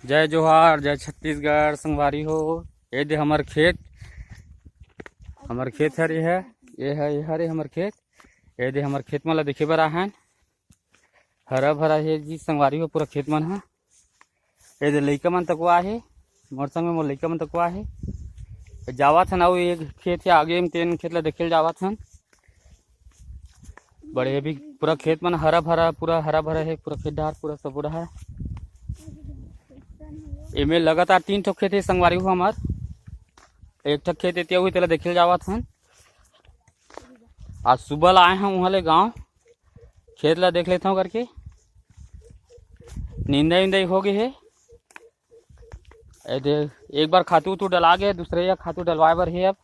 जय जोहार, जय छत्तीसगढ़ संगवारी हो। ये दे हमार खेत हरे है। ये हरे हमार खेत। ये दे हमार खेत मन देखे बर आहन। हरा भरा है जी संगवारी हो पूरा खेत मन है। ये दे लइका मन तकवा है। मोर संग में मोर लइका मन तकवा है। जावत हन अउ एक खेत है आगे में तेन खेत ला देखे जावत हन। बड़े भी पूरा खेत मन हरा भरा है। पूरा खेत डार पूरा सबुरा है। इमे लगातार 3 ठो खेत है संगवारी हो हमार। एक ठो खेत एतिया हुई तेला देखे जावत हन। आज सुबह ला आए हम वहाँ ले गाँव खेत ला देख लेता हूँ करके। नींदाई हो गई है। एक बार खातू तो डला गया, दूसरे या खातू डलवाए बर है। अब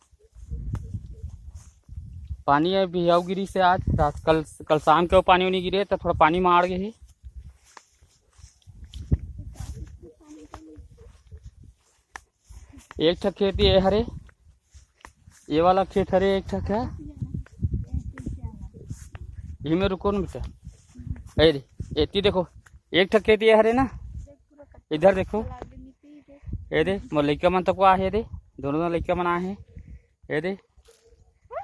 पानी भी आउ गिरी से आज कल शाम के पानी उनी गिरे तो थोड़ा पानी मार गए है। एक ठक खेत ये हरे, ये वाला खेत हरे एक ठक है। ये में रुको ना बेटा, अरे एती देखो एक ठक खेत ये हरे ना। इधर देखो ये दे मोर लइका मन तक आहे। दे दोनों लइका मन आए हैं। ये दे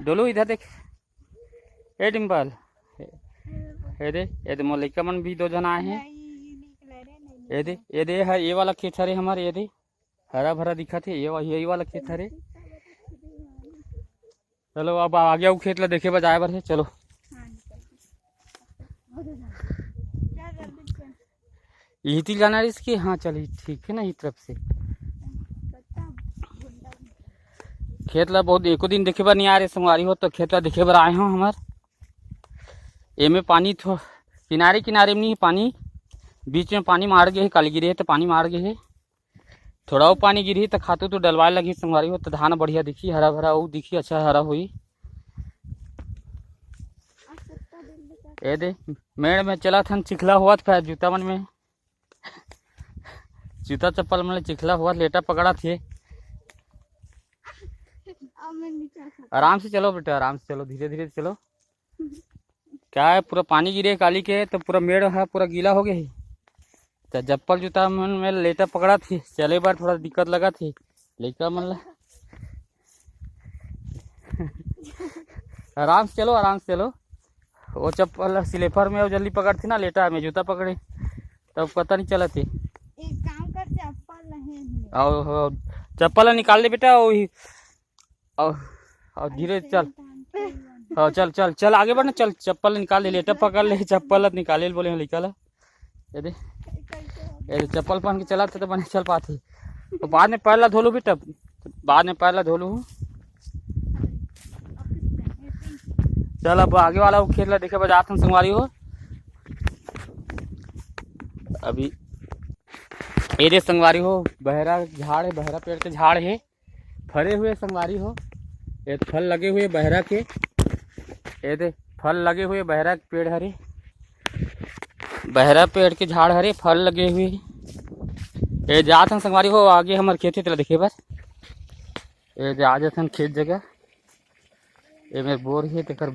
डोलू इधर देख। ए डिम्पल ये दे मोर लइका मन भी 2 जन आए हैं। ये दे है ये वाला खेत हरे हमारे। ये दे हरा भरा दिखत है। यही वाला खेत हरे। चलो अब आगे आउ खेत ला देखे बर जाए बर है। चलो यही जाना है इसकी। हाँ चलिए ठीक है ना। इस तरफ से खेत ला बहुत एको दिन देखे बर नहीं आ रहे संगवारी हो। तो खेत ला देखे बर आए हो हमार। एमे पानी थो किनारे किनारे में नहीं पानी, बीच में पानी मार गए है। कल गिरे है तो पानी मार गए है। थोड़ा और पानी गिरी तो खातू तो डलवाए लगी संगवारी हो। तो धान बढ़िया दिखी, हरा भरा वो दिखी, अच्छा हरा हुई। ये दे मेड़ में चला था चिखला हुआ था जूता मन में। जूता चप्पल मन चिखला हुआ, लेटा पकड़ा थे। आराम से चलो बेटा, आराम से चलो, धीरे धीरे चलो। क्या है पूरा पानी गिरे काली के तो पूरा मेड़ है पूरा गीला हो गया है। तो चप्पल जूता मन में लेटा पकड़ा थी, चले बार थोड़ा दिक्कत लगा थी लइका मन ला। आराम से चलो, आराम से चलो। वो चप्पल स्लीपर में जल्दी पकड़ थी ना, लेटा में जूता पकड़े तब पता नहीं चला थी। एक काम कर, चप्पल निकाल दे बेटा। वही और धीरे चल। चल चल चल आगे बढ़ना। चल चप्पल निकाल ले, लेटा पकड़ ले, चप्पल निकाले बोले निकाला। ये चप्पल पहन के चला तो बने चल पाती। तो बाद में पैर ला धो लू बेटा, बाद में पैर ला धो लू। चल अब आगे वाला वो खेत ला देखे बजात हम संगवारी हो। अभी ये दे संगवारी हो बहरा झाड़ है, बहरा पेड़ के झाड़ है फरे हुए संगवारी हो। ये फल लगे हुए बहरा के। ये दे फल लगे हुए बहरा के पेड़ हरे, बहरा पेड़ के झाड़ हरे, फल लगे हुए। ये जात हम संगवारी हो आगे हमारे खेत तेला देखे बस। ये जा जाथन खेत जगह। ये मेरे बोर है तेकर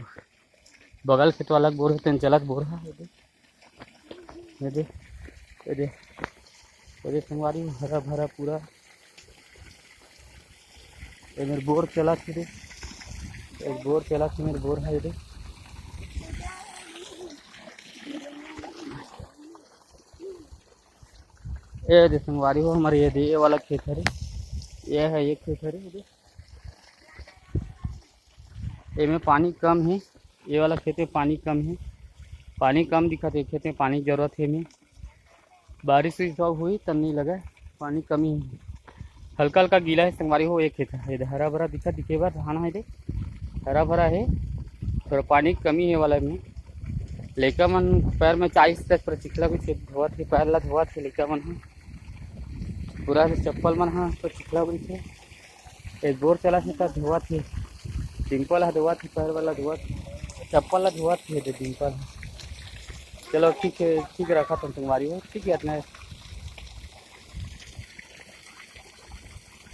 बगल खेत वाला बोर है, तेन चलत बोर है। ये दे संगवारी हरा भरा पूरा। ये मेरे बोर चला थे। एक बोर चला थी मेरे बोर है। ये दे संगवारी हो हमारे। ये वाला खेत है। ये है एक खेत है। ये में पानी कम है। ये वाला खेत में पानी कम है, पानी कम दिखा थे। खेत में पानी की जरूरत है। में बारिश हुई तब नहीं लगा, पानी कमी है। हल्का हल्का गीला है संगवारी हो। एक खेत है हरा भरा दिखे बार धान है। दे हरा भरा है, थोड़ा पानी की कमी है वाला में। लइका मन पैर में 40 तक पर चिखला कुछ धोआ थे, पैर ला धोआ थे लइका मन। पूरा चप्पल मन हाँ तो चिखला बुरी थे। एक बोर चला था धोआ थे, डिम्पल है धोआ थी, पैर वाला धोआ थी, चप्पल ला धोआ थी डिम्पल। चलो ठीक है, ठीक रखा तुम संगवारी हो। ठीक है इतना।